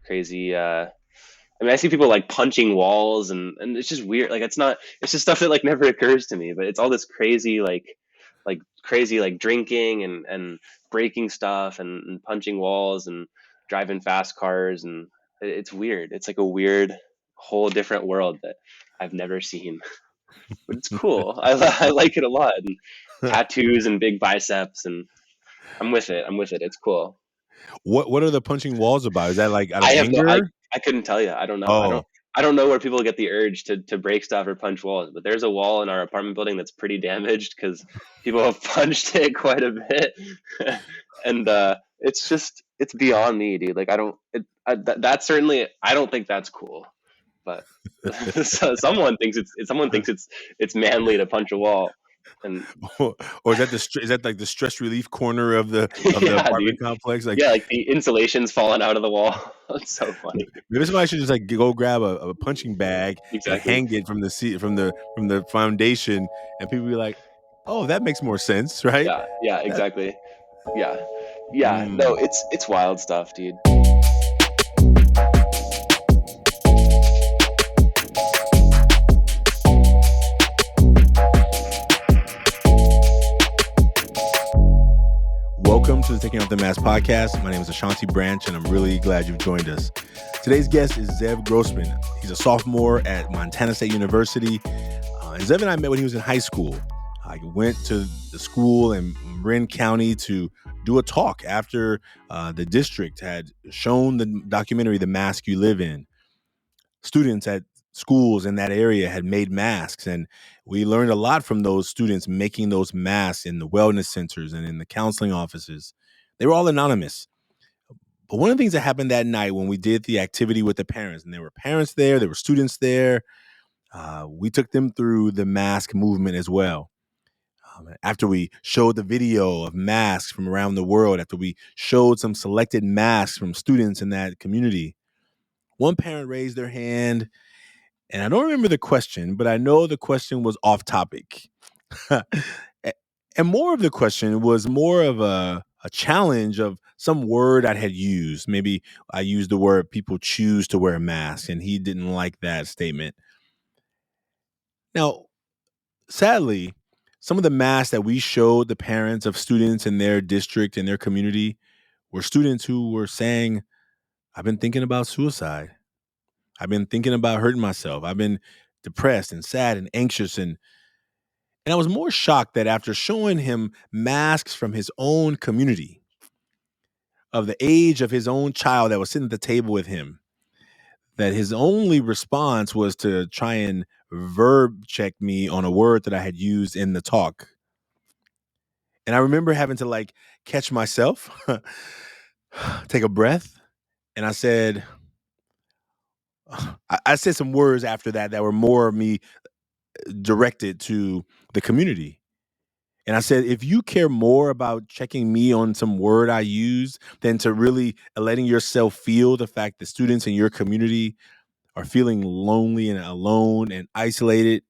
crazy. I mean, I see people like punching walls, and it's just weird. Like it's just stuff that like never occurs to me. But it's all this crazy like crazy like drinking and breaking stuff and punching walls and driving fast cars, and it's weird. It's like a weird whole different world that I've never seen. But it's cool. I like it a lot. And tattoos and big biceps, and I'm with it. I'm with it. It's cool. What are the punching walls about? Is that like out of I have no. anger? I couldn't tell you. I don't know. Oh, I don't know where people get the urge to break stuff or punch walls. But there's a wall in our apartment building that's pretty damaged because people have punched it quite a bit, and it's just it's beyond me, dude. Like I don't. That's certainly. I don't think that's cool. But so someone thinks it's manly to punch a wall, and or is that is that like the stress relief corner of the yeah, dude. apartment complex? Like Yeah, like the insulation's falling out of the wall. It's so funny. maybe somebody should just like go grab a punching bag and Exactly. hang it from the seat from the foundation, and people be like, "Oh, that makes more sense, right?" Yeah, yeah, That, exactly. Yeah. Yeah. No, mm. it's wild stuff, dude. Welcome to the Taking Off the Mask podcast. My name is Ashanti Branch, and I'm really glad you've joined us. Today's guest is Zev Grossman. He's a sophomore at Montana State University. And Zev and I met when he was in high school. I went to the school in Marin County to do a talk after the district had shown the documentary, The Mask You Live In. Students at schools in that area had made masks, and we learned a lot from those students making those masks in the wellness centers and in the counseling offices. They were all anonymous. But one of the things that happened that night when we did the activity with the parents, and there were parents there were students there, we took them through the mask movement as well. After we showed the video of masks from around the world, after we showed some selected masks from students in that community, one parent raised their hand, and I don't remember the question, but I know the question was off topic. And more of the question was more of a challenge of some word I had used. Maybe I used the word people choose to wear masks, and he didn't like that statement. Now, sadly, some of the masks that we showed the parents of students in their district and their community were students who were saying, I've been thinking about suicide. I've been thinking about hurting myself. I've been depressed and sad and anxious. And I was more shocked that after showing him masks from his own community, of the age of his own child that was sitting at the table with him, that his only response was to try and verb check me on a word that I had used in the talk. And I remember having to like catch myself, take a breath, and I said, I said some words after that were more of me directed to the community. And I said, if you care more about checking me on some word I used than to really letting yourself feel the fact that students in your community are feeling lonely and alone and isolated,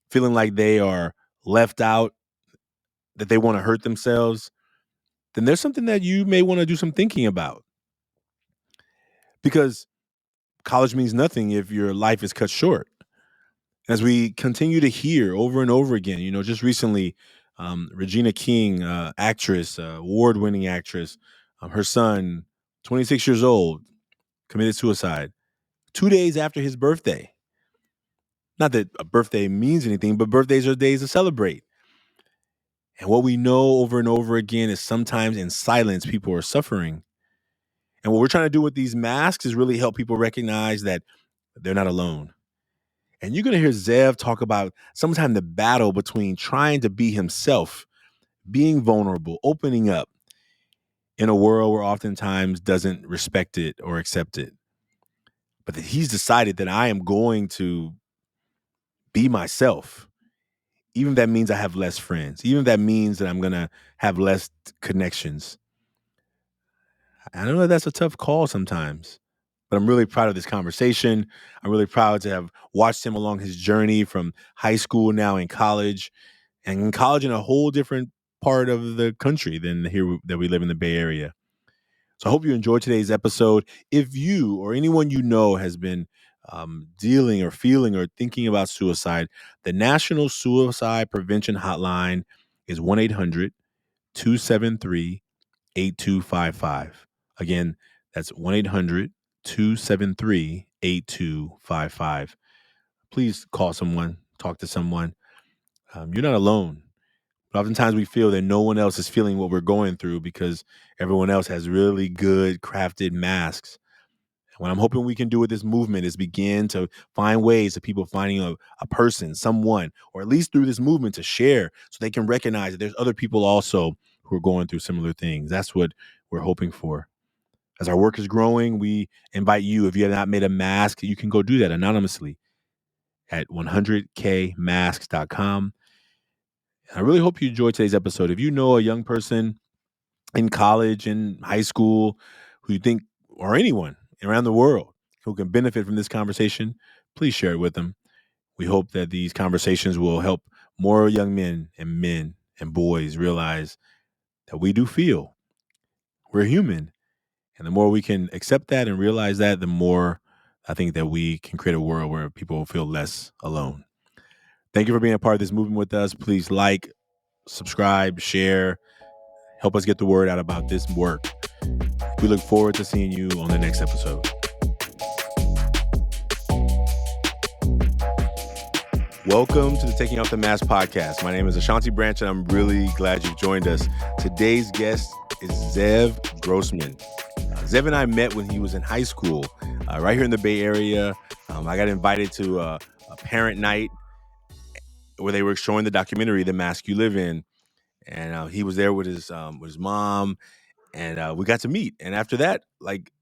feeling like they are left out, that they want to hurt themselves, then there's something that you may want to do some thinking about. Because college means nothing if your life is cut short. As we continue to hear over and over again, just recently, Regina King, actress, award-winning actress, her son, 26 years old, committed suicide 2 days after his birthday. Not that a birthday means anything, but birthdays are days to celebrate. And what we know over and over again is sometimes in silence, people are suffering. And what we're trying to do with these masks is really help people recognize that they're not alone. And you're going to hear Zev talk about sometimes the battle between trying to be himself, being vulnerable, opening up in a world where oftentimes doesn't respect it or accept it. But that he's decided that I am going to be myself, even if that means I have less friends, even if that means that I'm going to have less connections. I know that's a tough call sometimes, but I'm really proud of this conversation. I'm really proud to have watched him along his journey from high school, now in college, and in college in a whole different part of the country than here that we live in the Bay Area. So I hope you enjoyed today's episode. If you or anyone you know has been dealing or feeling or thinking about suicide, the National Suicide Prevention Hotline is 1-800-273-8255. Again, that's 1-800-273-8255. Please call someone, talk to someone. You're not alone. But oftentimes we feel that no one else is feeling what we're going through because everyone else has really good crafted masks. What I'm hoping we can do with this movement is begin to find ways of people finding a person, someone, or at least through this movement to share so they can recognize that there's other people also who are going through similar things. That's what we're hoping for. As our work is growing, we invite you, if you have not made a mask, you can go do that anonymously at 100kmasks.com. I really hope you enjoyed today's episode. If you know a young person in college, in high school, who you think, or anyone around the world who can benefit from this conversation, please share it with them. We hope that these conversations will help more young men and boys realize that we do feel we're human. And the more we can accept that and realize that, the more I think that we can create a world where people will feel less alone. Thank you for being a part of this movement with us. Please like, subscribe, share, help us get the word out about this work. We look forward to seeing you on the next episode. Welcome to the Taking Off the Mask podcast. My name is Ashanti Branch, and I'm really glad you've joined us. Today's guest is Zev Grossman. Zev and I met when he was in high school, right here in the Bay Area. I got invited to a parent night where they were showing the documentary, The Mask You Live In. And he was there with his mom, and we got to meet. And after that,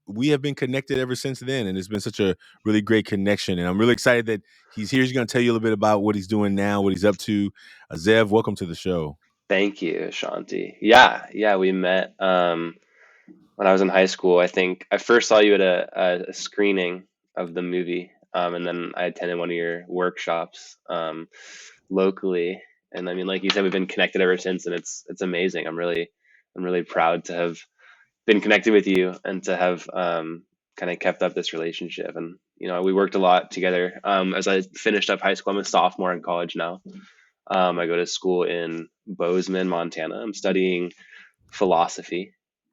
we have been connected ever since then. And it's been such a really great connection. And I'm really excited that he's here. He's going to tell you a little bit about what he's doing now, what he's up to. Zev, welcome to the show. Thank you, Ashanti. Yeah, we met when I was in high school. I think I first saw you at a screening of the movie, and then I attended one of your workshops locally. And I mean, like you said, we've been connected ever since, and it's amazing. I'm really proud to have been connected with you and to have kind of kept up this relationship. And we worked a lot together. As I finished up high school, I'm a sophomore in college now. I go to school in Bozeman, Montana. I'm studying philosophy,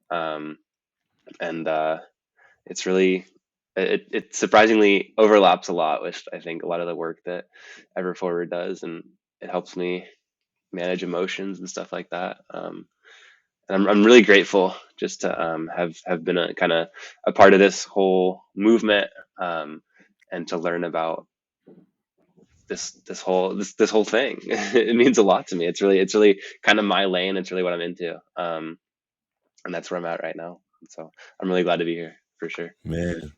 and it's really it surprisingly overlaps a lot with, I think, a lot of the work that Ever Forward does, and it helps me manage emotions and stuff like that. And I'm really grateful just to have been a kind of a part of this whole movement, and to learn about this whole thing. It means a lot to me. It's really kind of my lane. It's really what I'm into, and that's where I'm at right now. So I'm really glad to be here for sure. Man.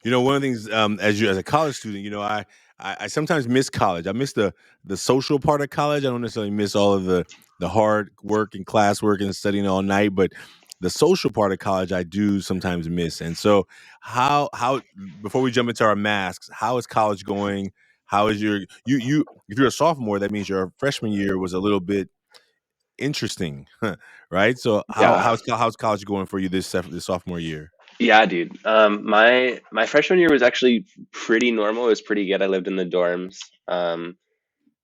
One of the things, as a college student, I sometimes miss college. I miss the social part of college. I don't necessarily miss all of the hard work and classwork and studying all night, but the social part of college I do sometimes miss. And so, how before we jump into our masks, how is college going? How is you if you're a sophomore, that means your freshman year was a little bit interesting, right? So Yeah, how's college going for you this sophomore year? yeah, dude. My freshman year was actually pretty normal. It was pretty good. I lived in the dorms. Got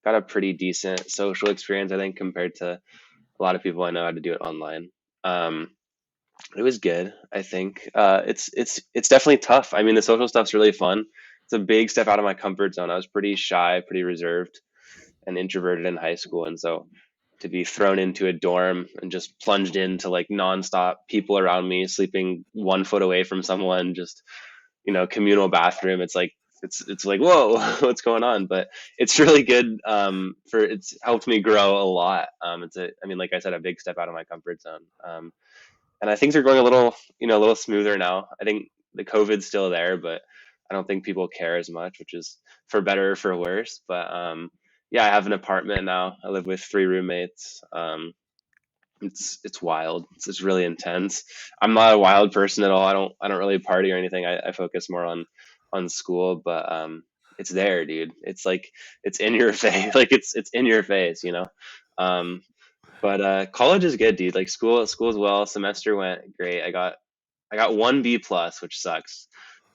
a pretty decent social experience, I think, compared to a lot of people I know how to do it online. Um, it was good, I think. It's definitely tough. I mean, the social stuff's really fun. It's a big step out of my comfort zone. I was pretty shy, pretty reserved, and introverted in high school, and so to be thrown into a dorm and just plunged into like nonstop people around me, sleeping 1 foot away from someone, just communal bathroom. It's like whoa, what's going on? But it's really good. It's helped me grow a lot. I mean, like I said, a big step out of my comfort zone. And things are going a little smoother now. I think the COVID's still there, but I don't think people care as much, which is for better or for worse. But yeah, I have an apartment now. I live with 3 roommates. It's wild. It's just really intense. I'm not a wild person at all. I don't really party or anything. I focus more on school, but it's there, dude. It's like it's in your face. Like it's in your face. Um, but college is good, dude. Like school as well. Semester went great. I got I got one B plus, which sucks,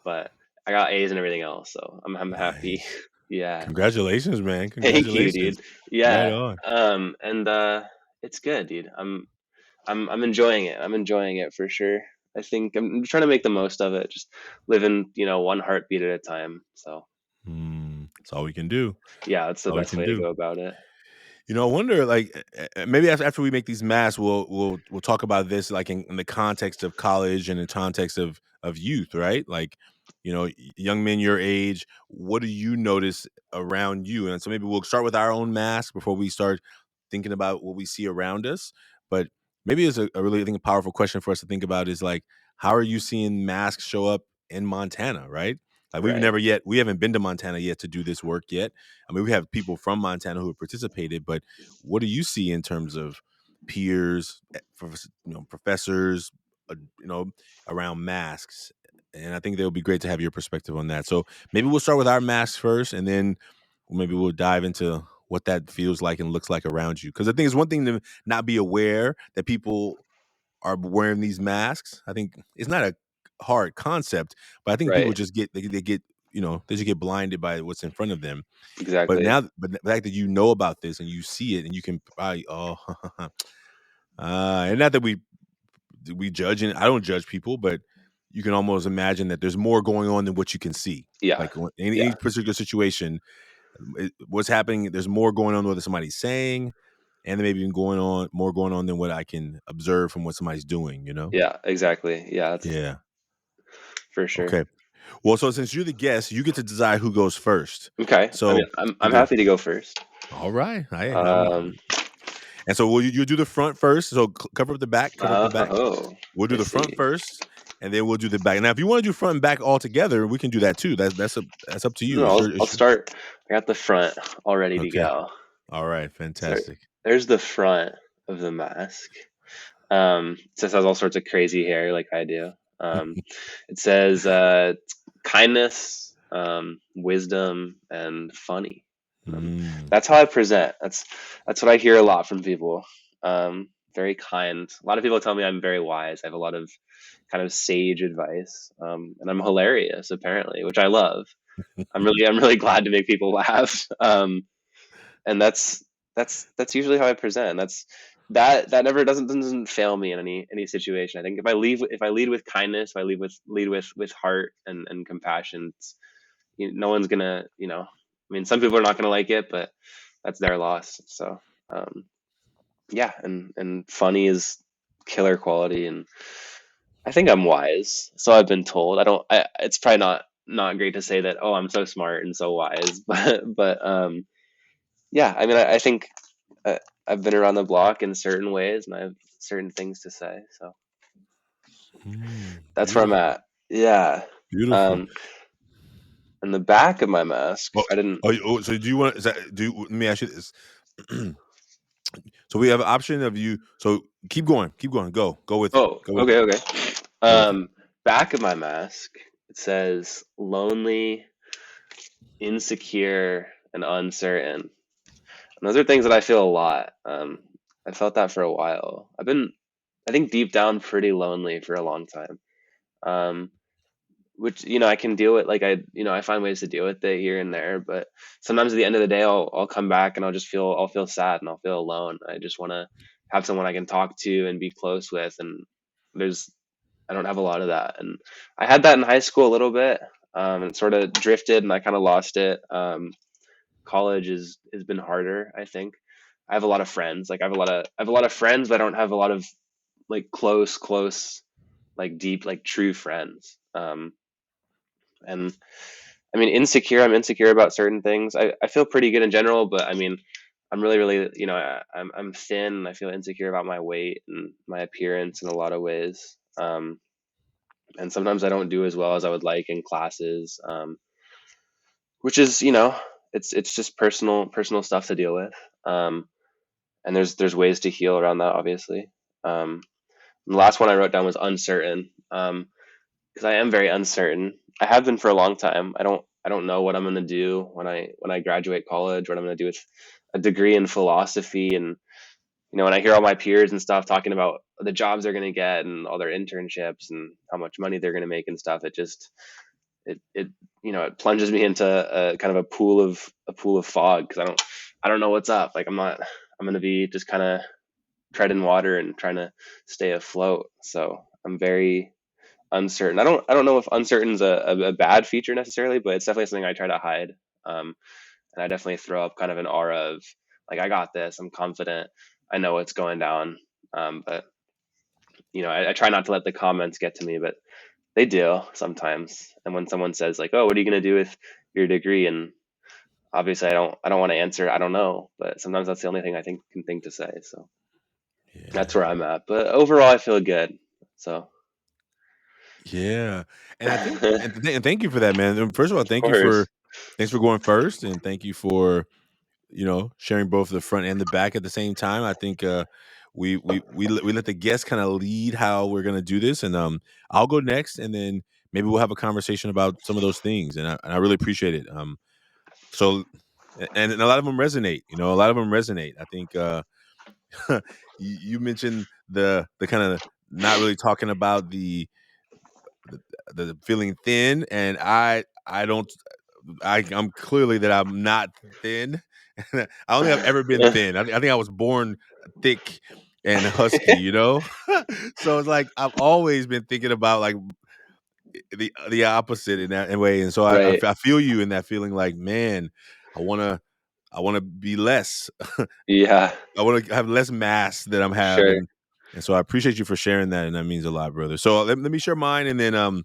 but I got A's and everything else, so I'm happy. Nice. Yeah. Congratulations, man. Thank you, Congratulations. dude. Right Yeah. on. And it's good, dude. I'm enjoying it. I'm enjoying it for sure. I think I'm trying to make the most of it, just living, one heartbeat at a time. So That's all we can do. yeah, that's That's the all we best can way to do. go about it. I wonder, like, maybe after we make these masks, we'll talk about this, like, in the context of college and in context of youth, right? Like, young men your age, what do you notice around you? And so maybe we'll start with our own mask before we start thinking about what we see around us. But maybe it's a really, I think, a powerful question for us to think about is like, how are you seeing masks show up in Montana, right? Like Right. we haven't been to Montana yet to do this work yet. I mean, we have people from Montana who have participated, but what do you see in terms of peers, professors, uh, you know, around masks? And I think that would be great to have your perspective on that. So maybe we'll start with our masks first, and then maybe we'll dive into what that feels like and looks like around you. Because I think it's one thing to not be aware that people are wearing these masks. I think it's not a hard concept, but I think people Right. just they get they just get blinded by what's in front of them. But Exactly. now, but the fact that you know about this and you see it and you can probably and not that we judge, and I don't judge people, but you can almost imagine that there's more going on than what you can see. Yeah. Like in any Yeah. particular situation, what's happening, there's more going on than what somebody's saying, and there may be more going on than what I can observe from what somebody's doing. Yeah. Exactly. Yeah. That's Yeah. for sure. Okay. Well, so since you're the guest, you get to decide who goes first. Okay. I mean, So I'm either happy to go first. all right, Um. and so you do the front first. So cover up the back, cover up the back. Oh, We'll do I the front see. first, and then we'll do the back. Now, if you want to do front and back all together, we can do that too. That's up to you. No, I'll start. I got the front all ready to Okay. go. All right, So fantastic. there's the front of the mask. It just has all sorts of crazy hair like I do. It says kindness, wisdom, and funny. Mm. That's how I present. That's what I hear a lot from people. Very kind. A lot of people tell me I'm very wise. I have a lot of kind of sage advice, and I'm hilarious apparently, which I love. I'm really glad to make people laugh. And that's usually how I present. That never doesn't fail me in any situation. I think if I lead with kindness, if I lead with heart and compassion, no one's gonna I mean, some people are not gonna like it, but that's their loss. So um, yeah, and funny is killer quality, and I think I'm wise. So I've been told. I don't. It's probably not great to say that. Oh, I'm so smart and so wise, but yeah. I mean, I think uh, I've been around the block in certain ways, and I have certain things to say. So that's where I'm Beautiful, at. Yeah. beautiful. Um, in the back of my mask, Oh, I didn't. so do you want? Is that, let me ask you this. So we have an option of you. So keep going, go with it, Oh, okay, okay. go with it. Um, back of my mask, it says lonely, insecure, and uncertain. And those are things that I feel a lot. I felt that for a while. I think deep down, pretty lonely for a long time. Um, which I can deal with. Like I find ways to deal with it here and there. But sometimes at the end of the day, I'll come back and I'll feel sad and I'll feel alone. I just want to have someone I can talk to and be close with. And there's I don't have a lot of that. And I had that in high school a little bit. It sort of drifted and I kind of lost it. College has been harder, I think. I have a lot of friends. Like I have a lot of friends, but I don't have a lot of like close, like deep, like true friends. And I mean, I'm insecure about certain things. I feel pretty good in general, but I mean, I'm really, I'm thin. I feel insecure about my weight and my appearance in a lot of ways. And sometimes I don't do as well as I would like in classes, which is, it's just personal stuff to deal with. And there's ways to heal around that, obviously. And the last one I wrote down was uncertain, because I am very uncertain. I have been for a long time. I don't know what I'm going to do when I graduate college, what I'm going to do with a degree in philosophy, and when I hear all my peers and stuff talking about the jobs they're going to get and all their internships and how much money they're going to make and stuff, it it plunges me into a kind of a pool of fog, because I don't know what's up. Like I'm going to be just kind of treading water and trying to stay afloat. So I'm very uncertain. I don't know if uncertain's a bad feature necessarily, but it's definitely something I try to hide. And I definitely throw up kind of an aura of like, I got this, I'm confident, I know what's going down. But I try not to let the comments get to me, but they do sometimes. And when someone says like, "Oh, what are you going to do with your degree?" and obviously I don't want to answer, I don't know, but sometimes that's the only thing I can think to say. So that's where Yeah. I'm at. But overall, I feel good. So Yeah. And I think of and thank you for that, man. First of all, course, thanks for going first, and thank you for, sharing both the front and the back at the same time. I think we let the guests kind of lead how we're gonna do this, and I'll go next, and then maybe we'll have a conversation about some of those things, and I really appreciate it. So and a lot of them resonate. A lot of them resonate. I think you mentioned the kind of not really talking about the, the feeling thin, and I don't I'm clearly that I'm not thin. I only have ever been thin. I think I was born thick and husky, so it's like I've always been thinking about like the opposite in that way, and so right? I feel you in that feeling like, man, I want to I want to be less. Yeah, I want to have less mass that I'm sure. having. And so I appreciate you for sharing that, and that means a lot, brother. So let me share mine, and then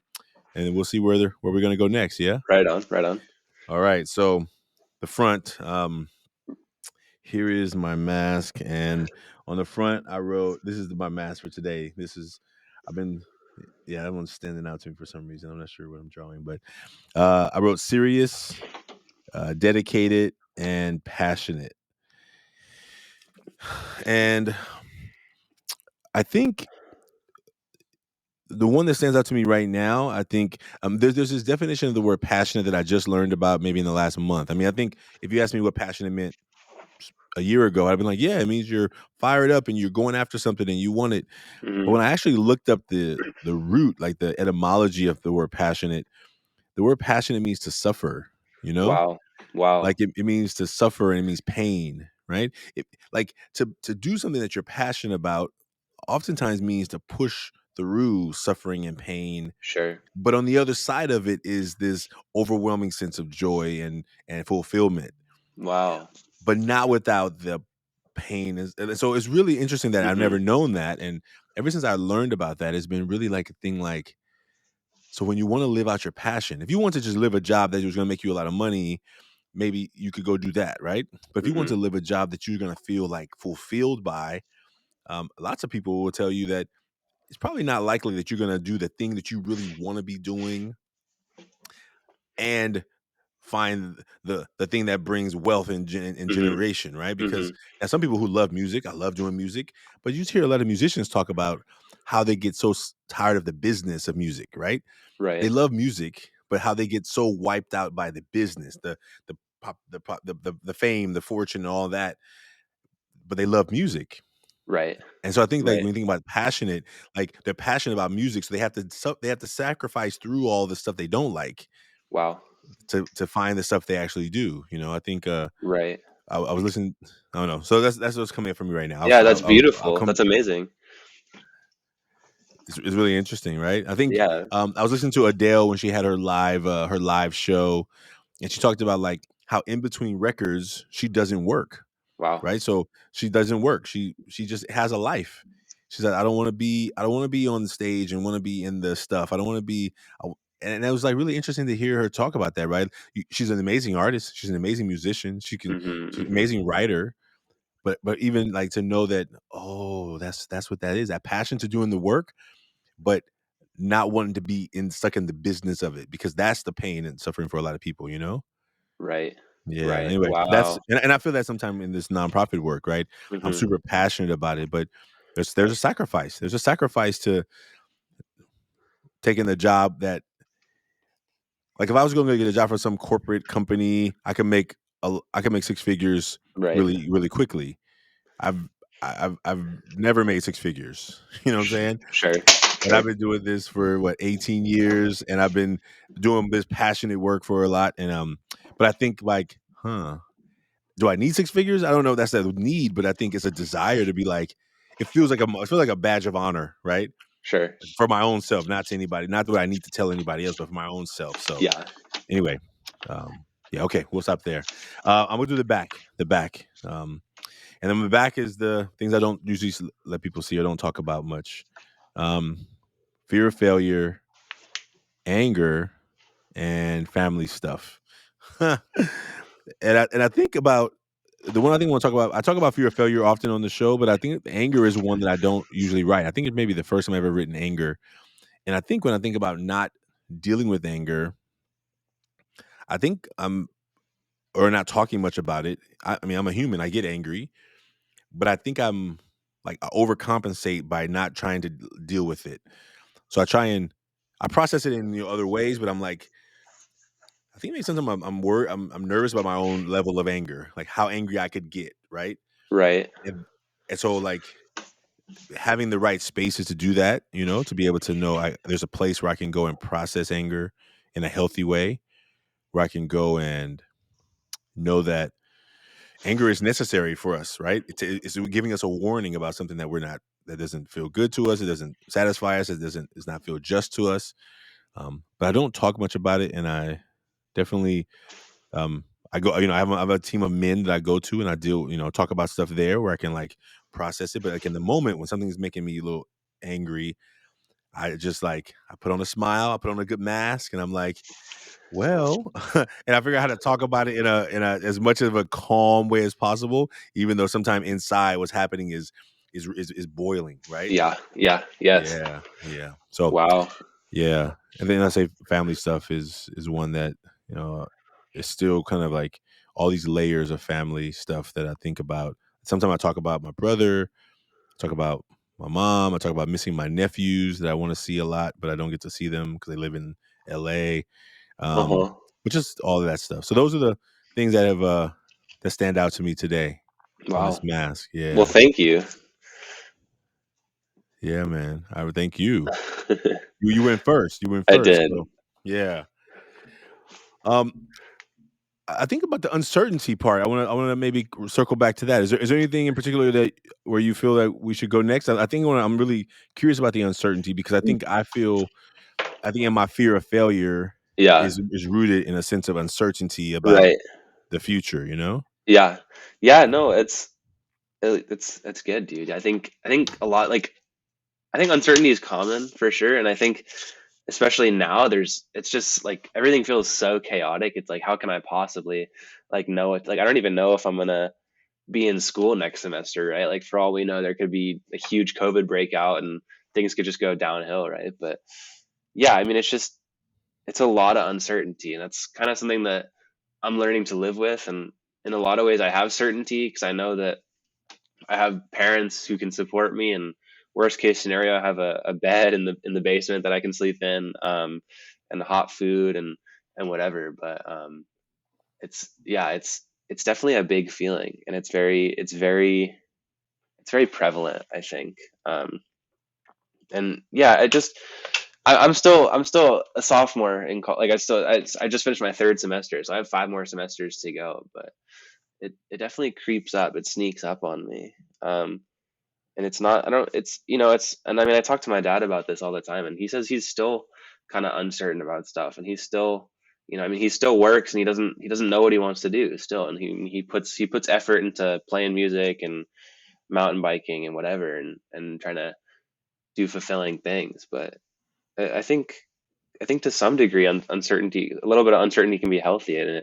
we'll see where we're gonna go next. Yeah. Right on, right on. All right. So the front. Here is my mask, and on the front I wrote, "This is my mask for today." I've been, yeah, that one's standing out to me for some reason. I'm not sure what I'm drawing, but I wrote serious, dedicated, and passionate, and I think the one that stands out to me right now, I think there's this definition of the word passionate that I just learned about maybe in the last month. I mean, I think if you asked me what passionate meant a year ago, I'd been like, yeah, it means you're fired up and you're going after something and you want it. But Hmm. when I actually looked up the root, like the etymology of the word passionate means to suffer, you know? Wow, wow, Like it means to suffer, and it means pain, right? Like to do something that you're passionate about oftentimes means to push through suffering and pain, sure. but on the other side of it is this overwhelming sense of joy and fulfillment, Wow. but not without the pain. And so it's really interesting that I've Hmm. never known that, and ever since I learned about that, it's been really like a thing. Like, so when you want to live out your passion, if you want to just live a job that was going to make you a lot of money, maybe you could go do that, right? But if you want Hmm. to live a job that you're going to feel like fulfilled by, lots of people will tell you that it's probably not likely that you're going to do the thing that you really want to be doing and find the thing that brings wealth and Hmm. generation, right? Hmm. Because now some people who love music, I love doing music, but you just hear a lot of musicians talk about how they get so tired of the business of music, right? They Right, love music, but how they get so wiped out by the business, the fame, the fortune, and all that. But they love music. right, And so I think like right. when you think about passionate, like they're passionate about music, so they have to sacrifice through all the stuff they don't like Wow. to find the stuff they actually do. I think Right. I was listening. I don't know. So that's what's coming up for me right now. Yeah, that's I'll beautiful. come. That's amazing. It's really interesting, right? I think Yeah. I was listening to Adele when she had her live show, and she talked about like how in between records she doesn't work, Wow. right? So she doesn't work. She just has a life. She said, I don't want to be on the stage and want to be in the stuff. I don't want to be." And it was like really interesting to hear her talk about that, right? She's an amazing artist. She's an amazing musician. Hmm. She's an Hmm. amazing writer. But even like to know that, oh, that's what that is. That passion to doing the work, but not wanting to be stuck in the business of it, because that's the pain and suffering for a lot of people. Right. Yeah. Right. Anyway, Wow. and I feel that sometime in this nonprofit work, right? I'm Hmm. super passionate about it, but there's a sacrifice. There's a sacrifice to taking the job that, like, if I was going to get a job for some corporate company, I can make six figures Right. really really quickly. I've I've never made six figures. You know what I'm saying? Sure, And sure, I've been doing this for what 18 years, and I've been doing this passionate work for a lot. And but I think like, do I need six figures? I don't know if that's a need, but I think it's a desire to be like. It feels like a badge of honor, right? sure. For my own self, not to anybody, not that I need to tell anybody else, but for my own self. So Yeah. anyway, yeah, okay, we'll stop there. I'm gonna do the back, and then the back is the things I don't usually let people see or don't talk about much. Um, Fear of failure, anger, and family stuff. and I think about the one I think I want to talk about. I talk about fear of failure often on the show, but I think anger is one that I don't usually write. I think it's maybe the first time I've ever written anger. And I think when I think about not dealing with anger, I think I'm or not talking much about it. I mean, I'm a human. I get angry, but I think I'm like I overcompensate by not trying to deal with it. So I process it in other ways, but I'm like I think maybe sometimes I'm worried. I'm nervous about my own level of anger, like how angry I could get, right? Right. And, and so like having the right spaces to do that, to be able to know there's a place where I can go and process anger in a healthy way, where I can go and know that anger is necessary for us, right? It's giving us a warning about something that doesn't feel good to us. It doesn't satisfy us. Does not feel just to us. But I don't talk much about it, and I definitely, I go, I have a team of men that I go to, and I deal, talk about stuff there where I can like process it. But like in the moment when something's making me a little angry, I just like I put on a smile, I put on a good mask, and I'm like, well, and I figure out how to talk about it in a as much of a calm way as possible, even though sometimes inside what's happening is boiling, right? Yeah. Yeah. Yes. Yeah, yeah. So Wow. yeah, and then I say family stuff is one that you know is still kind of like all these layers of family stuff that I think about. Sometimes I talk about my brother, talk about my mom, I talk about missing my nephews that I want to see a lot, but I don't get to see them because they live in L.A. Uh Um, huh. but just all of that stuff. So those are the things that have that stand out to me today on this Wow. mask. Well, Yeah. thank you. Yeah, man. I would thank you. You went first. You went I first. did. So yeah. Um I think about the uncertainty part. I want to maybe circle back to that. Is there anything in particular that where you feel that we should go next? I think I'm really curious about the uncertainty because I think in my fear of failure Yeah. is rooted in a sense of uncertainty about Right. the future, you know? Yeah. Yeah. No, it's good, dude. I think a lot like I think uncertainty is common for sure, and I think especially now it's just like everything feels so chaotic. It's like how can I possibly like know it? Like I don't even know if I'm gonna be in school next semester, right? Like for all we know, there could be a huge COVID breakout and things could just go downhill, right? But yeah, I mean, it's a lot of uncertainty, and that's kind of something that I'm learning to live with. And in a lot of ways, I have certainty because I know that I have parents who can support me. And worst case scenario, I have a bed in the basement that I can sleep in, and hot food and whatever. But it's definitely a big feeling, and it's very prevalent, I think. And yeah, I'm still a sophomore in college. Like I just finished my third semester, so I have 5 more semesters to go. But it definitely creeps up. It sneaks up on me. And it's not. I don't. It's. And I mean, I talk to my dad about this all the time, and he says he's still kind of uncertain about stuff, and he's still. I mean, he still works, and he doesn't know what he wants to do still, and he puts effort into playing music and mountain biking and whatever, and trying to do fulfilling things. But I think to some degree, uncertainty, a little bit of uncertainty can be healthy, and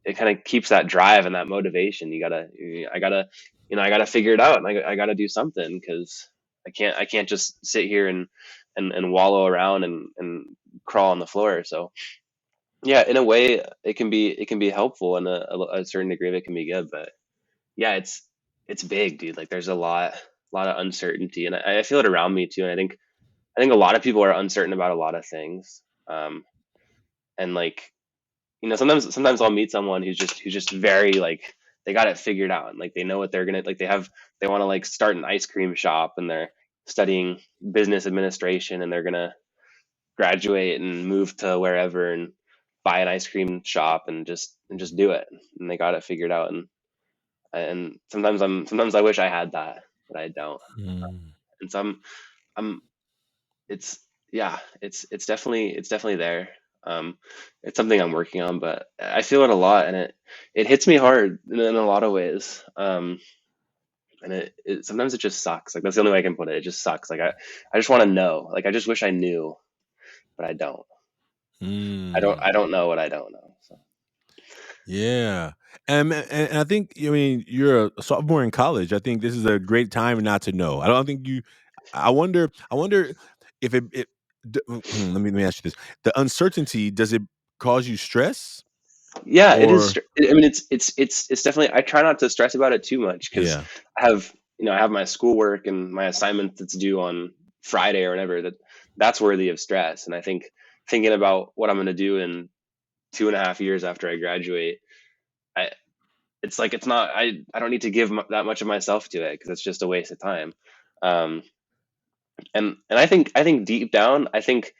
it kind of keeps that drive and that motivation. I gotta figure it out, and I gotta do something because I can't just sit here and wallow around and crawl on the floor. So yeah, in a way, it can be helpful, and a certain degree of it can be good. But yeah, it's big, dude. Like there's a lot of uncertainty, and I feel it around me too. And I think a lot of people are uncertain about a lot of things. And like sometimes I'll meet someone who's just very like they got it figured out, and like they know what they're gonna like. They want to like start an ice cream shop, and they're studying business administration, and they're gonna graduate and move to wherever and buy an ice cream shop and just do it. And they got it figured out. And sometimes I wish I had that, but I don't. Mm. And so I'm it's yeah, it's definitely there. Um, it's something I'm working on, but I feel it a lot, and it hits me hard in a lot of ways. And sometimes it just sucks. Like that's the only way I can put it. It just sucks. Like I just want to know. Like I just wish I knew, but I don't. Mm. I don't know what I don't know. So Yeah. And I think, I mean, you're a sophomore in college. I think this is a great time not to know. I don't think you, I wonder if let me ask you this. The uncertainty, does it cause you stress yeah, it is. or, I mean, it's definitely. I try not to stress about it too much because yeah. I have I have my schoolwork and my assignment that's due on Friday or whatever. That's worthy of stress. And I think thinking about what I'm going to do in 2.5 years after I graduate, I it's like it's not. I don't need to give that much of myself to it because it's just a waste of time. Um, and I think deep down, I think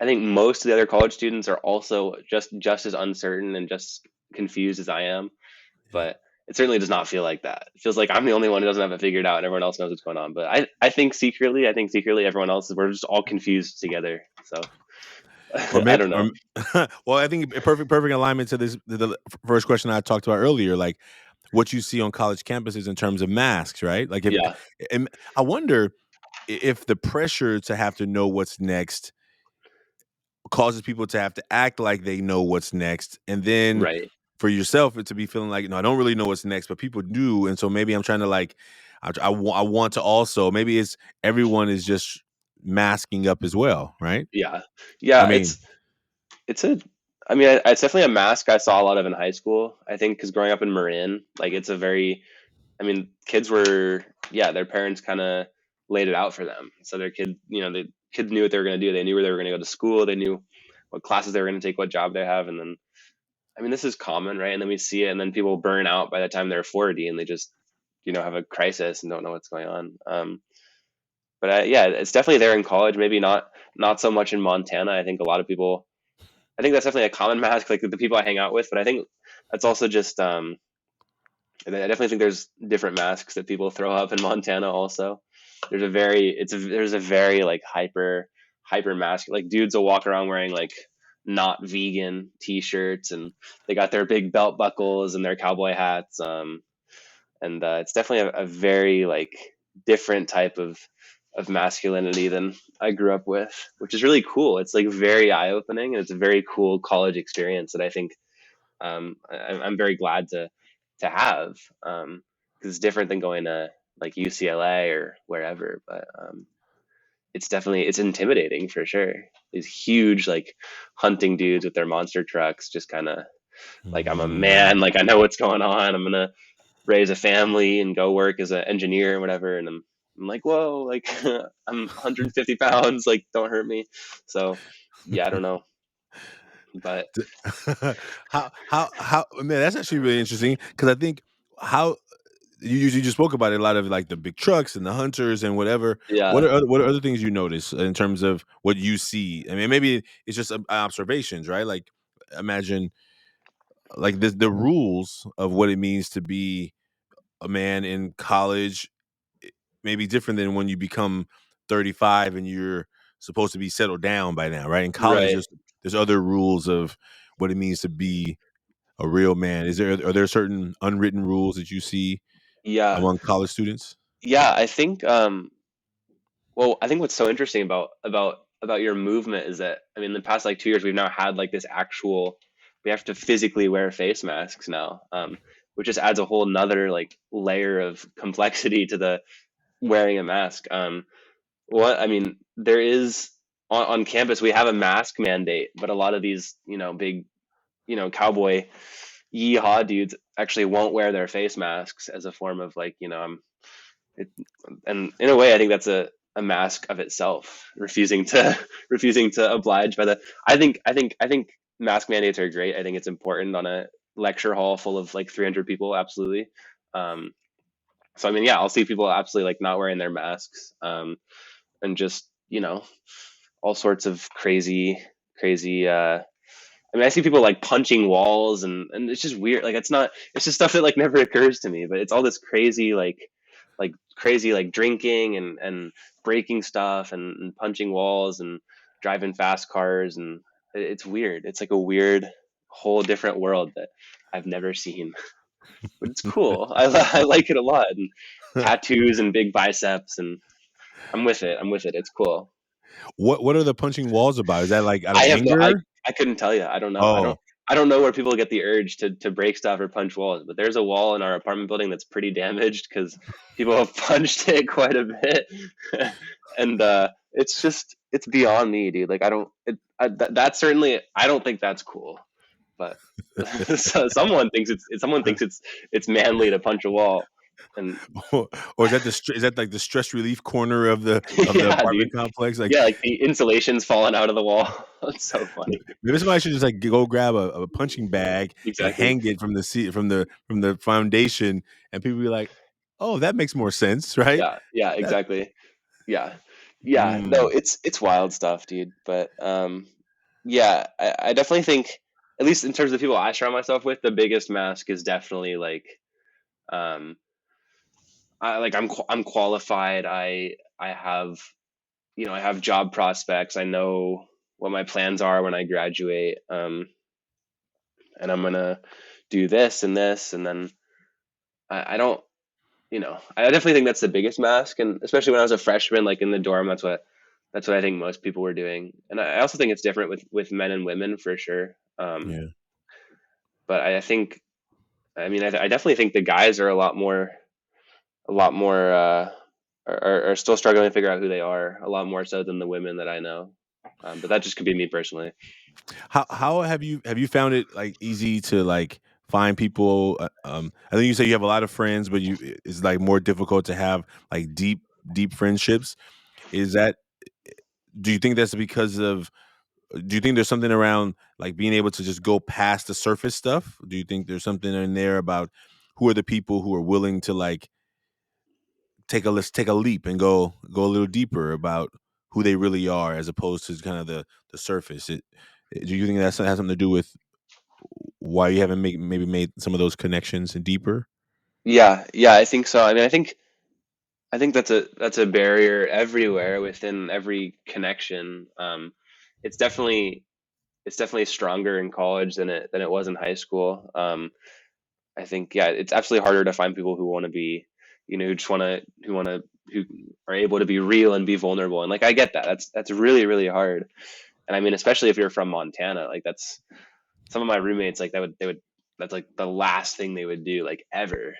most of the other college students are also just as uncertain and just confused as I am, Yeah. but it certainly does not feel like that. It feels like I'm the only one who doesn't have it figured out and everyone else knows what's going on. But I think secretly everyone else, we're just all confused together. So Or I maybe, don't know. well, I think a perfect alignment to this, the first question I talked about earlier, like what you see on college campuses in terms of masks, right? Like if, Yeah, and I wonder if the pressure to have to know what's next causes people to have to act like they know what's next, and then right. for yourself it to be feeling like, no, I don't really know what's next, but people do, and so maybe I'm trying to like, I want to also, maybe it's everyone is just masking up as well, right? Yeah, I yeah. mean, It's a. I mean, it's definitely a mask I saw a lot of in high school. I think because growing up in Marin, like it's a very. I mean, kids were yeah, their parents kind of laid it out for them, so their kid, the kids knew what they were going to do. They knew where they were going to go to school. They knew what classes they were going to take, what job they have, and then I mean, this is common, right? And then we see it, and then people burn out by the time they're 40, and they just, have a crisis and don't know what's going on. But yeah, it's definitely there in college. Maybe not so much in Montana. I think a lot of people. I think that's definitely a common mask, like the people I hang out with. But I think that's also just. I definitely think there's different masks that people throw up in Montana. Also, there's a very like hyper mask. Like dudes will walk around wearing like not vegan t-shirts, and they got their big belt buckles and their cowboy hats. And it's definitely a very like different type of masculinity than I grew up with, which is really cool. It's like very eye opening, and it's a very cool college experience that I think I'm very glad to have, because it's different than going to like UCLA or wherever. But it's intimidating for sure. These huge like hunting dudes with their monster trucks, just kind of like I'm a mm, man, like I know what's going on. I'm gonna raise a family and go work as an engineer or whatever, and I'm like, whoa, like I'm 150 pounds, like don't hurt me. So yeah, I don't know, but how man, that's actually really interesting because I think how you usually just spoke about it, a lot of like the big trucks and the hunters and whatever. yeah, What are other things you notice in terms of what you see? I mean, maybe it's just observations, right? Like imagine like the rules of what it means to be a man in college may be different than when you become 35 and you're supposed to be settled down by now, right? In college, right, there's other rules of what it means to be a real man. Are there certain unwritten rules that you see yeah, among college students? yeah. I think well, I think what's so interesting about your movement is that I mean, the past like 2 years, we've now had like this actual. We have to physically wear face masks now, which just adds a whole nother like layer of complexity to the wearing a mask. What I mean, there is on campus we have a mask mandate, but a lot of these big cowboy yeehaw dudes actually won't wear their face masks as a form of like it, and in a way, I think that's a mask of itself, refusing to refusing to oblige by the. I think mask mandates are great. I think it's important on lecture hall full of like 300 people, absolutely. Um, so I mean, yeah, I'll see people absolutely like not wearing their masks, and just all sorts of crazy. I mean, I see people like punching walls, and it's just weird. Like it's just stuff that like never occurs to me. But it's all this crazy like drinking and breaking stuff and punching walls and driving fast cars, and it's weird. It's like a weird whole different world that I've never seen. But it's cool. I like it a lot. And tattoos and big biceps, and I'm with it. I'm with it. It's cool. What are the punching walls about? Is that like out of I have no, anger? I couldn't tell you. I don't know. Oh, I don't know where people get the urge to break stuff or punch walls, but there's a wall in our apartment building that's pretty damaged because people have punched it quite a bit, and it's beyond me, dude. Like that certainly I don't think that's cool, but so someone thinks it's manly to punch a wall, and or is that is that like the stress relief corner of the yeah, dude. apartment complex? Like Yeah, like the insulation's falling out of the wall. It's so funny. maybe somebody should just like go grab a punching bag and Exactly. hang it from the seat from the foundation, and people be like, "Oh, that makes more sense, right?" Yeah, yeah, That exactly. Yeah. Yeah. No, mm, it's wild stuff, dude. But yeah, I definitely think, at least in terms of people I surround myself with, the biggest mask is definitely like um I'm qualified. I have I have job prospects. I know what my plans are when I graduate. And I'm gonna do this and this, and then I don't I definitely think that's the biggest mask, and especially when I was a freshman, like in the dorm, that's what I think most people were doing, and I also think it's different with men and women for sure. yeah. But I think, I mean, I definitely think the guys are a lot more are still struggling to figure out who they are a lot more so than the women that I know. But that just could be me personally. How have you found it like easy to like find people? I think you say you have a lot of friends, but it's like more difficult to have like deep friendships. Is that do you think that's because of do you think there's something around like being able to just go past the surface stuff? Do you think there's something in there about who are the people who are willing to like take a leap and go a little deeper about who they really are as opposed to kind of the surface? Do you think that has something to do with why you haven't maybe made some of those connections deeper? Yeah, yeah, I think so. I mean, I think that's a barrier everywhere within every connection. It's definitely it's definitely stronger in college than it was in high school. I think, yeah, it's absolutely harder to find people who want to be, who just who are able to be real and be vulnerable. And like I get that. That's really really hard. And I mean, especially if you're from Montana, like that's some of my roommates, like they would that's like the last thing they would do like ever.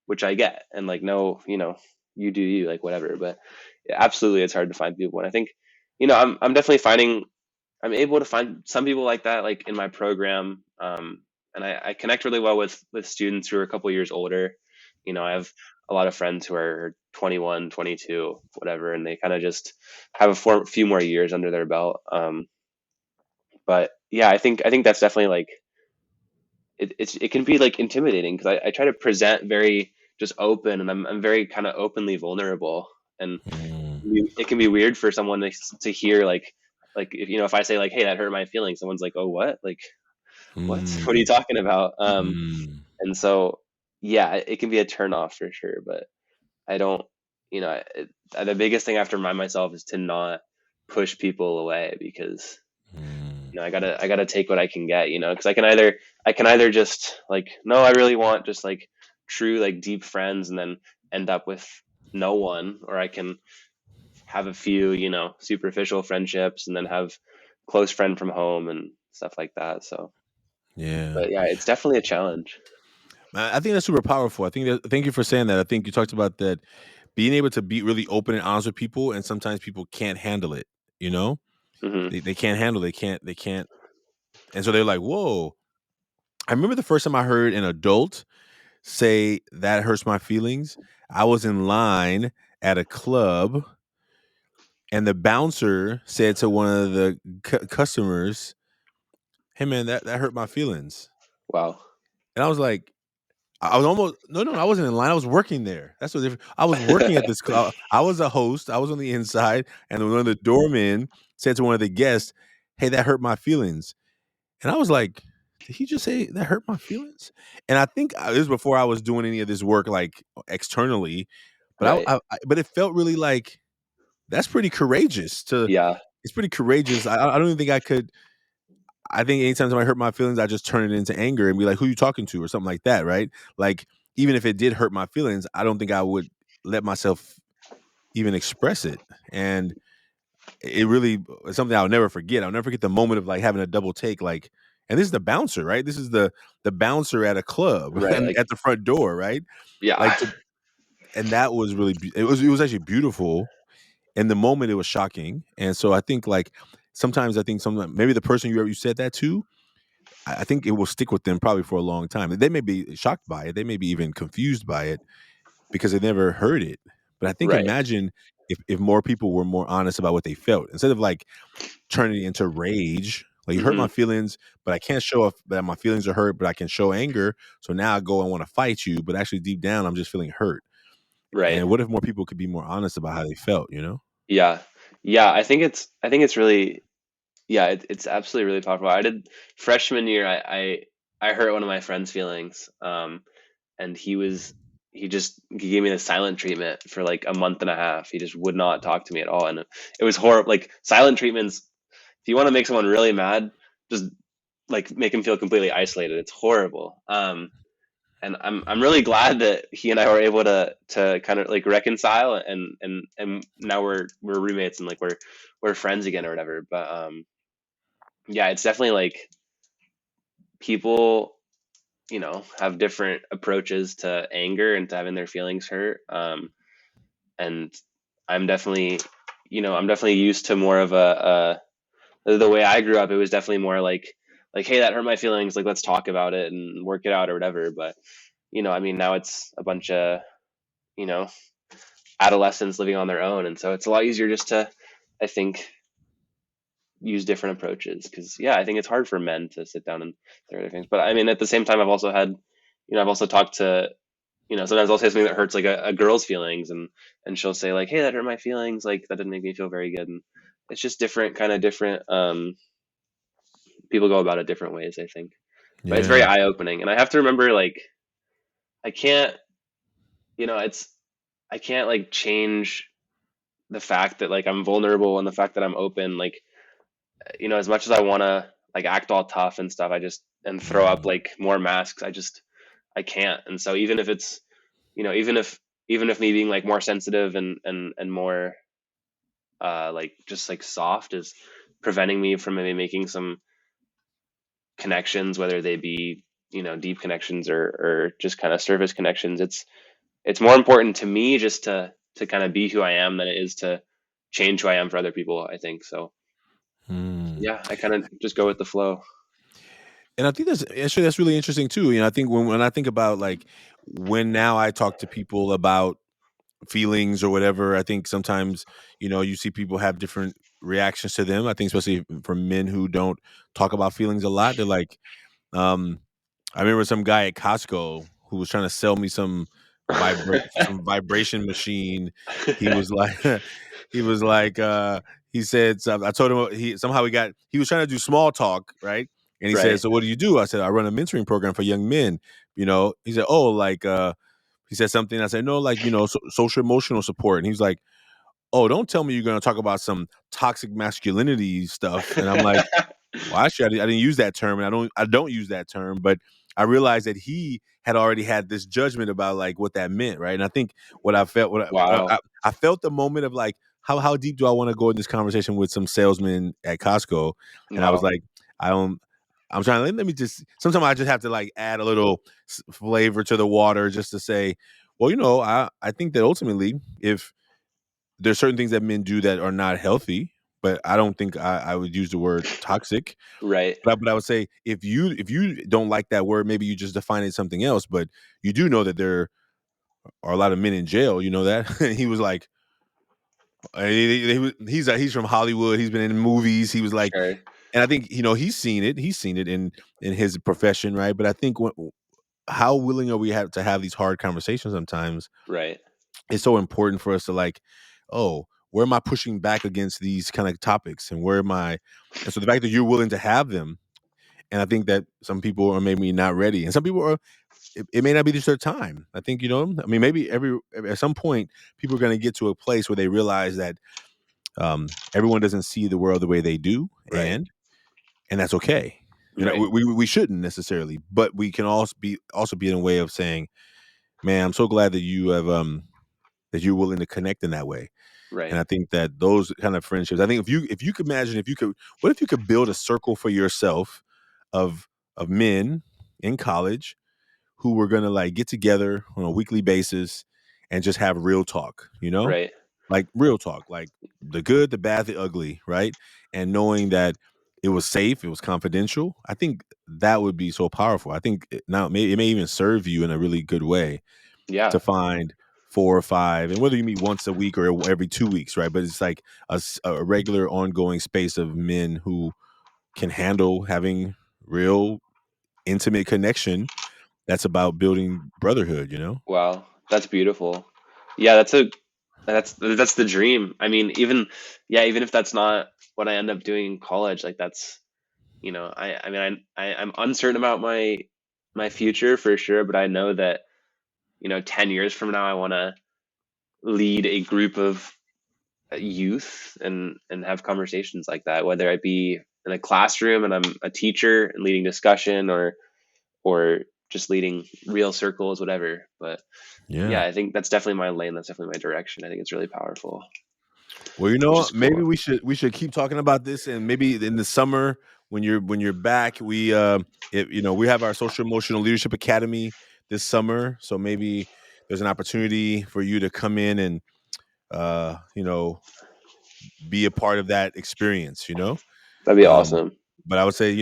Which I get, and like no, you do you, like whatever. But yeah, absolutely, it's hard to find people. And I think, I'm definitely finding I'm able to find some people like that, like in my program. And I connect really well with students who are a couple years older. I have a lot of friends who are 21, 22, whatever, and they kind of just have few more years under their belt. But yeah, I think that's definitely like it can be like intimidating because I try to present very just open, and I'm very kind of openly vulnerable, and Mm, it can be weird for someone to hear like if I say like, hey, that hurt my feelings, someone's like, oh, what, like what are you mm, talking about? mm, And so yeah, it can be a turn off for sure. But I don't, the biggest thing I have to remind myself is to not push people away, because mm. I gotta take what I can get, because I can either just like, no, I really want just like true like deep friends, and then end up with no one, or I can have a few, superficial friendships, and then have close friend from home and stuff like that. So, Yeah. but yeah, it's definitely a challenge. I think that's super powerful. I think thank you for saying that. I think you talked about that being able to be really open and honest with people, and sometimes people can't handle it. You know, Hmm. they can't handle. They can't, and so they're like, "Whoa!" I remember the first time I heard an adult say that hurts my feelings. I was in line at a club, and the bouncer said to one of the customers, "Hey, man, that hurt my feelings." Wow. And I was like, I was almost no, I wasn't in line. I was working there. That's what different. I was working at this club. I was a host. I was on the inside, and one of the doormen said to one of the guests, "Hey, that hurt my feelings." And I was like, "Did he just say that hurt my feelings?" And I think this was before I was doing any of this work like externally, but Right. but it felt really like that's pretty courageous to. Yeah. It's pretty courageous. I don't even think I could. I think anytime somebody hurt my feelings, I just turn it into anger and be like, "Who you talking to?" or something like that, right? Like, even if it did hurt my feelings, I don't think I would let myself even express it. And it really is something I'll never forget. I'll never forget the moment of like having a double take, like, and this is the bouncer, right? This is the bouncer at a club Right. and Like, at the front door, right? yeah. Like, and that was really it was actually beautiful. In the moment, it was shocking, and so I think like sometimes I think maybe the person you said that to, I think it will stick with them probably for a long time. They may be shocked by it. They may be even confused by it because they never heard it. But I think Right. imagine if more people were more honest about what they felt instead of like turning it into rage. Like you hurt Hmm. my feelings, but I can't show that my feelings are hurt, but I can show anger. So now I go and want to fight you, but actually deep down I'm just feeling hurt. Right. And what if more people could be more honest about how they felt, you know? Yeah. Yeah. I think it's really, yeah, it's absolutely really powerful. I did freshman year. I hurt one of my friend's feelings. And he gave me the silent treatment for like a month and a half. He just would not talk to me at all, and it was horrible. Like silent treatments, if you want to make someone really mad, just like make him feel completely isolated. It's horrible. And I'm really glad that he and I were able to kind of like reconcile, and now we're roommates, and like we're friends again or whatever. But yeah, it's definitely like people, have different approaches to anger and to having their feelings hurt. And I'm definitely, I'm definitely used to more of the way I grew up. It was definitely more like, hey, that hurt my feelings. Like, let's talk about it and work it out or whatever. But, I mean, now it's a bunch of, you know, adolescents living on their own. And so it's a lot easier just to, I think, use different approaches. Cause yeah, I think it's hard for men to sit down and their other things. But I mean, at the same time, I've also had, I've also talked to, sometimes I'll say something that hurts like a girl's feelings, and she'll say like, "Hey, that hurt my feelings. Like that didn't make me feel very good." And it's just different, kind of different. People go about it different ways, I think, but it's very Yeah. eye opening. And I have to remember like I can't, it's I can't like change the fact that like I'm vulnerable and the fact that I'm open. Like as much as I want to like act all tough and stuff, I just and throw up Mm. like more masks. I can't. And so even if it's even if me being like more sensitive and more like just like soft is preventing me from maybe making some connections, whether they be deep connections or just kind of surface connections, it's more important to me just to kind of be who I am than it is to change who I am for other people, I think. So Mm. yeah, I kind of just go with the flow. And I think that's really interesting too. I think when I think about like when now I talk to people about feelings or whatever, I think sometimes you see people have different reactions to them. I think especially for men who don't talk about feelings a lot, they're like, um, I remember some guy at Costco who was trying to sell me some vibration machine. He was like, he was like, he said, I told him he was trying to do small talk, right? And he said, Right. "So what do you do?" I said, "I run a mentoring program for young men." He said, "Oh, like," he said something. I said, "No, like social emotional support." And he was like, "Oh, don't tell me you're going to talk about some toxic masculinity stuff." And I'm like, well, actually, I didn't use that term, and I don't use that term, but I realized that he had already had this judgment about like what that meant, right? And I think what I felt, Wow. I felt the moment of like how deep do I want to go in this conversation with some salesman at Costco, and I was Wow. like, I don't. I'm trying to let me just. Sometimes I just have to like add a little flavor to the water just to say, well, I think that ultimately, if there's certain things that men do that are not healthy, but I don't think I would use the word toxic. Right. But I would say if you don't like that word, maybe you just define it something else. But you do know that there are a lot of men in jail. You know that. And he was like, he's from Hollywood. He's been in movies. He was like, Sure. and I think he's seen it. He's seen it in his profession, right? But I think how willing are we to have these hard conversations sometimes? Right. It's so important for us to like, oh, where am I pushing back against these kind of topics, and where am I? And so the fact that you're willing to have them, and I think that some people are maybe not ready, and some people are. It may not be just their time. I think I mean, maybe at some point, people are going to get to a place where they realize that everyone doesn't see the world the way they do, Right. and that's okay. Right. We shouldn't necessarily, but we can also be in a way of saying, "Man, I'm so glad that you have that you're willing to connect in that way." And Right. I think that those kind of friendships, I think if you could imagine, what if you could build a circle for yourself of men in college who were gonna like get together on a weekly basis and just have real talk, Right. like real talk, like the good, the bad, the ugly, right? And knowing that it was safe, it was confidential. I think that would be so powerful. I think it may even serve you in a really good way to Yeah. find 4 or 5, and whether you meet once a week or every 2 weeks, right? But it's like a regular, ongoing space of men who can handle having real, intimate connection. That's about building brotherhood. Wow. That's beautiful. Yeah, that's the dream. I mean, even if that's not what I end up doing in college, like that's, I mean, I'm uncertain about my future for sure, but I know that, 10 years from now I want to lead a group of youth and have conversations like that, whether I be in a classroom and I'm a teacher and leading discussion, or just leading real circles, whatever. But yeah, Yeah. I think that's definitely my lane. That's definitely my direction. I think it's really powerful, Well, which is maybe cool. we should keep talking about this, and maybe in the summer when you're back, we have our social emotional leadership academy this summer, so maybe there's an opportunity for you to come in and uh, you know be a part of that experience. That'd be Um, awesome. but I would say,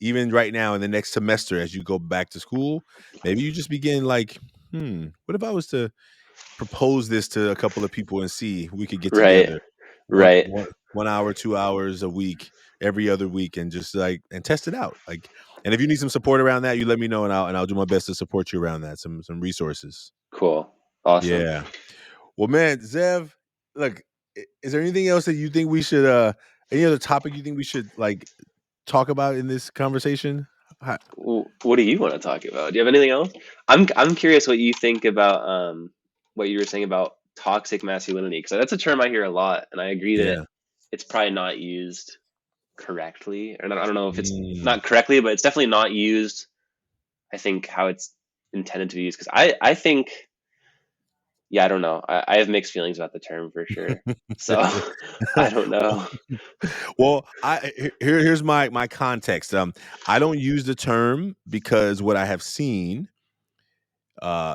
even right now in the next semester, as you go back to school, maybe you just begin like, what if I was to propose this to a couple of people and see if we could get Right. together one Right. one 1 hour, 2 hours a week, every other week, and just like and test it out. Like, and if you need some support around that, you let me know, and I'll do my best to support you around that. Some resources. Cool. Awesome. Yeah. Well, man, Zev, look, is there anything else that you think we should any other topic you think we should like talk about in this conversation? What do you want to talk about? Do you have anything else? I'm curious what you think about what you were saying about toxic masculinity, because that's a term I hear a lot, and I agree that Yeah. it's probably not used correctly. And I don't know if it's Mm. not correctly, but it's definitely not used, I think, how it's intended to be used. Because I think, yeah, I don't know. I have mixed feelings about the term for sure. So I don't know. Well, here's my context. I don't use the term because what I have seen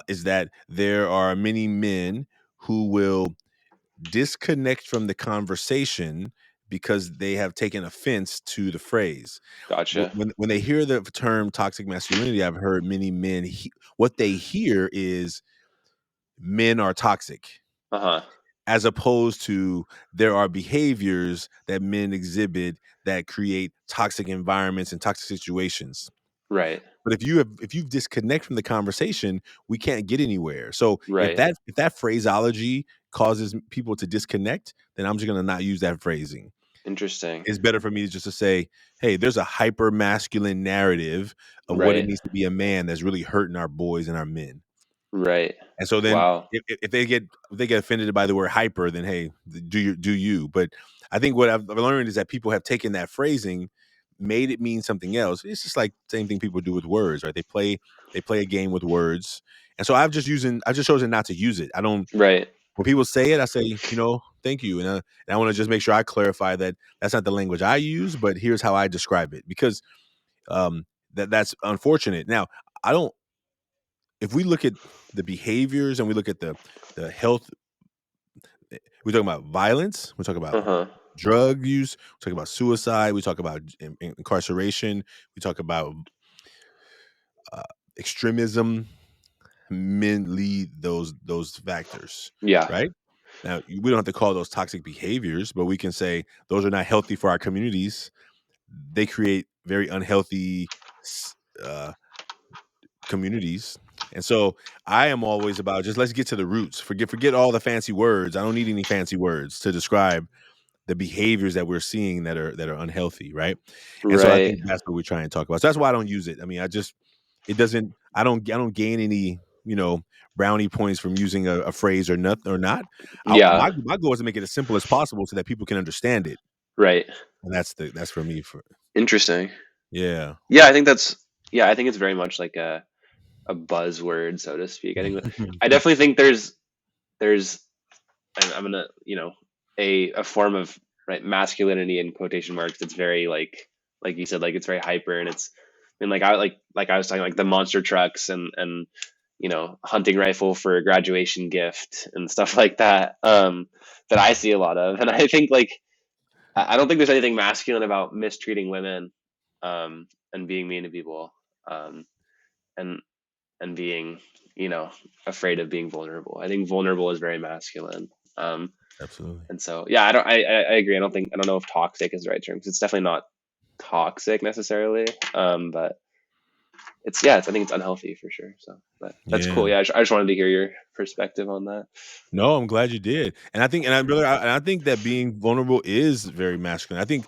is that there are many men who will disconnect from the conversation because they have taken offense to the phrase. Gotcha. When they hear the term toxic masculinity, I've heard many men what they hear is men are toxic, Uh huh. as opposed to there are behaviors that men exhibit that create toxic environments and toxic situations. Right. But if you disconnect from the conversation, we can't get anywhere. So if Right. that phraseology causes people to disconnect, then I'm just going to not use that phrasing. Interesting. It's better for me just to say, hey, there's a hyper masculine narrative of what it Right. means to be a man that's really hurting our boys and our men. Right. And so then Wow. if they get offended by the word hyper, then hey, do you. But I think what I've learned is that people have taken that phrasing, made it mean something else. It's just like the same thing people do with words, right? They play a game with words. And so I've just chosen not to use it. I don't Right. When people say it, I say, thank you. And I want to just make sure I clarify that that's not the language I use, but here's how I describe it, because that's unfortunate. Now, I don't if we look at the behaviors and we look at the health, we talk about violence, we talk about Uh huh. drug use, we talk about suicide, we talk about incarceration, we talk about uh, extremism. Men lead those factors, Yeah. right? Now we don't have to call those toxic behaviors, but we can say those are not healthy for our communities. they create very unhealthy uh, communities. And so I am always about just let's get to the roots. Forget all the fancy words. I don't need any fancy words to describe the behaviors that we're seeing that are unhealthy, right? And so I Right. think that's what we try and talk about. So that's why I don't use it. I mean, it doesn't. I don't gain any brownie points from using a phrase or not. Yeah. My goal is to make it as simple as possible so that people can understand it, Right. and that's for me. For Interesting. yeah. Yeah, I think that's yeah, I think it's very much like a buzzword, so to speak. I think I definitely think there's and I'm gonna, a form of right masculinity in quotation marks that's very like you said, like it's very hyper and it's and like I was talking like the monster trucks and hunting rifle for a graduation gift and stuff like that that I see a lot of. And I think like I don't think there's anything masculine about mistreating women and being mean to people um and being afraid of being vulnerable. I think vulnerable is very masculine. um Absolutely. and so, yeah, I agree. I don't know if toxic is the right term because it's definitely not toxic necessarily. But I think it's unhealthy for sure. So, but that's Yeah. cool. Yeah, I just wanted to hear your perspective on that. No, I'm glad you did, and I think that being vulnerable is very masculine. I think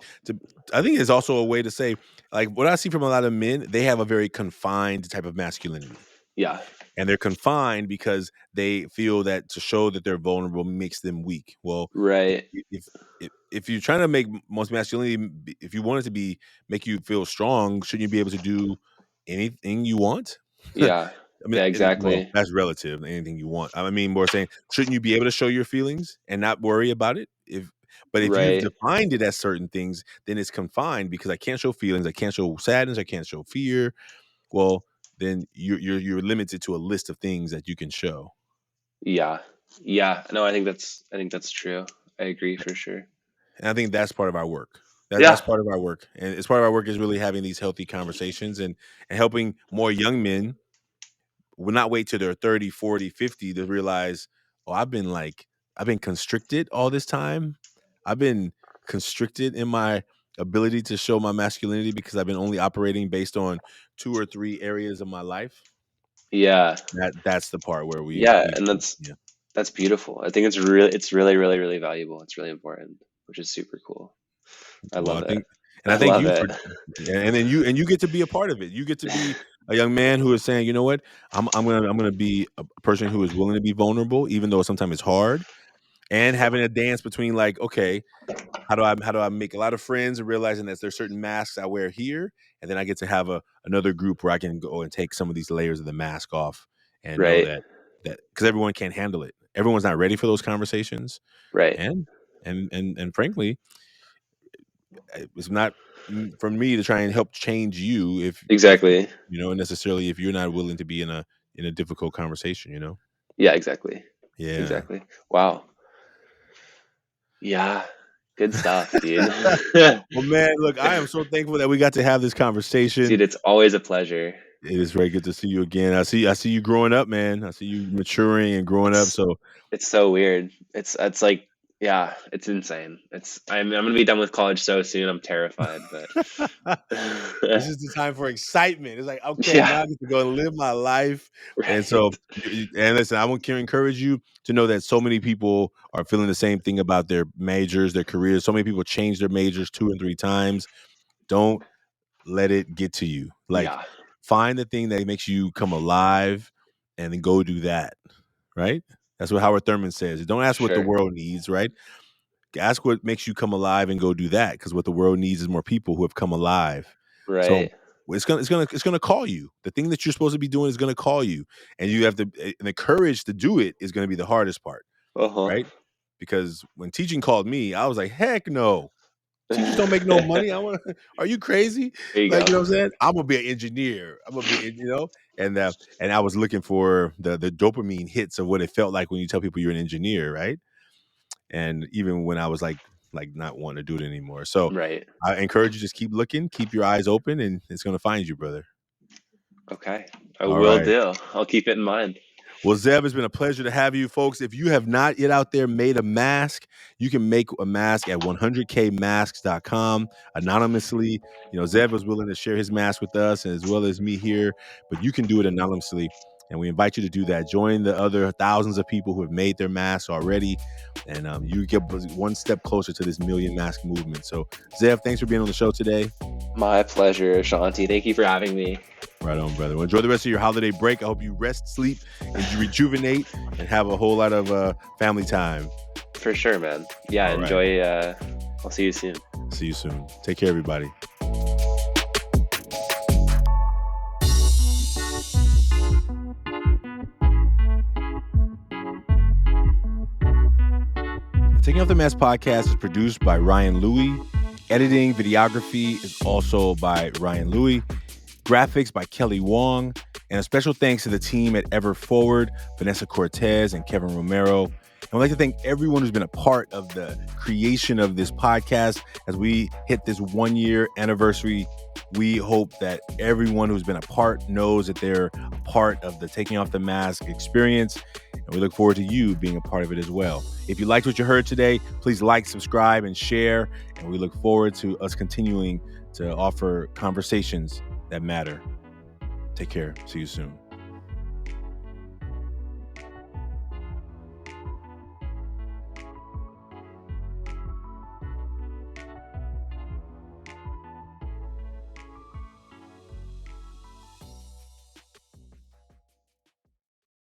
it's also a way to say, like, what I see from a lot of men, they have a very confined type of masculinity, Yeah. and they're confined because they feel that to show that they're vulnerable makes them weak. Well, if Right. if you're trying to make most masculinity, if you want it to be make you feel strong, shouldn't you be able to do anything you want? Yeah. I mean, Yeah. well, Exactly. that's relative. Anything you want. I mean, more saying, shouldn't you be able to show your feelings and not worry about it? But if you've Right. defined it as certain things, then it's confined because I can't show feelings, I can't show sadness, I can't show fear. Well, then you're limited to a list of things that you can show. Yeah. Yeah. No, I think that's true. I agree for sure. And I think that's part of our work. That's Yeah. part of our work. And it's part of our work is really having these healthy conversations and helping more young men will not wait till they're 30, 40, 50 to realize, oh, I've been constricted all this time. I've been constricted in my ability to show my masculinity because I've been only operating based on 2 or 3 areas of my life. Yeah. That's the part where Yeah. we And yeah. that's beautiful. I think it's really, really valuable. It's really important, which is super cool. I Well, love it. I I thank love you it. for and then you get to be a part of it. You get to be a young man who is saying, you know what, I'm gonna be a person who is willing to be vulnerable, even though sometimes it's hard, and having a dance between like, okay, how do I make a lot of friends and realizing that there's certain masks I wear here, and then I get to have another group where I can go and take some of these layers of the mask off and know Right. that because everyone can't handle it. Everyone's not ready for those conversations, Right. and frankly, it's not for me to try and help change you if Exactly. necessarily if you're not willing to be in a difficult conversation. Yeah, exactly. Yeah. Exactly. Wow. Yeah. Good stuff, dude. Well, man, look, I am so thankful that we got to have this conversation. Dude, it's always a pleasure. It is very good to see you again. I see you growing up, man. I see you maturing and growing up. It's So it's so weird. It's like yeah, it's insane. I'm gonna be done with college so soon. I'm terrified, but this is the time for excitement. It's like, okay, yeah, now I get to go and live my life. And right. so, and listen, I want to encourage you to know that so many people are feeling the same thing about their majors, their careers. So many people change their majors 2 and 3 times. Don't let it get to you. Like, Yeah, find the thing that makes you come alive and then go do that. Right? That's what Howard Thurman says. Don't ask what the sure. world needs, right? Ask what makes you come alive and go do that. Because what the world needs is more people who have come alive. So Right. it's gonna call you. The thing that you're supposed to be doing is gonna call you, and you have to. And the courage to do it is gonna be the hardest part, Uh-huh. right? Because when teaching called me, I was like, heck no. Teachers don't make no money. I want. Are you crazy? There you Like, go. you know what I'm saying? I'm gonna be an engineer. I'm gonna be, and I was looking for the dopamine hits of what it felt like when you tell people you're an engineer, right? And even when I was like not wanting to do it anymore. So Right. I encourage you just keep looking, keep your eyes open, and it's gonna find you, brother. Okay. I All will right. do. I'll keep it in mind. Well, Zev, it's been a pleasure to have you, folks. If you have not yet out there made a mask, you can make a mask at 100kmasks.com anonymously. Zev was willing to share his mask with us as well as me here, but you can do it anonymously. And we invite you to do that. Join the other thousands of people who have made their masks already. And you get one step closer to this million mask movement. So, Zev, thanks for being on the show today. My pleasure, Ashanti. Thank you for having me. Right on, brother. Well, enjoy the rest of your holiday break. I hope you rest, sleep, and you rejuvenate and have a whole lot of family time. For sure, man. Yeah, all enjoy. Right. I'll see you soon. See you soon. Take care, everybody. Taking Off the Mask podcast is produced by Ryan Louie. Editing, videography is also by Ryan Louie. Graphics by Kelly Wong. And a special thanks to the team at Ever Forward, Vanessa Cortez and Kevin Romero. And I'd like to thank everyone who's been a part of the creation of this podcast. As we hit this 1-year anniversary, we hope that everyone who's been a part knows that they're a part of the Taking Off the Mask experience. And we look forward to you being a part of it as well. If you liked what you heard today, please like, subscribe, and share. And we look forward to us continuing to offer conversations that matter. Take care. See you soon.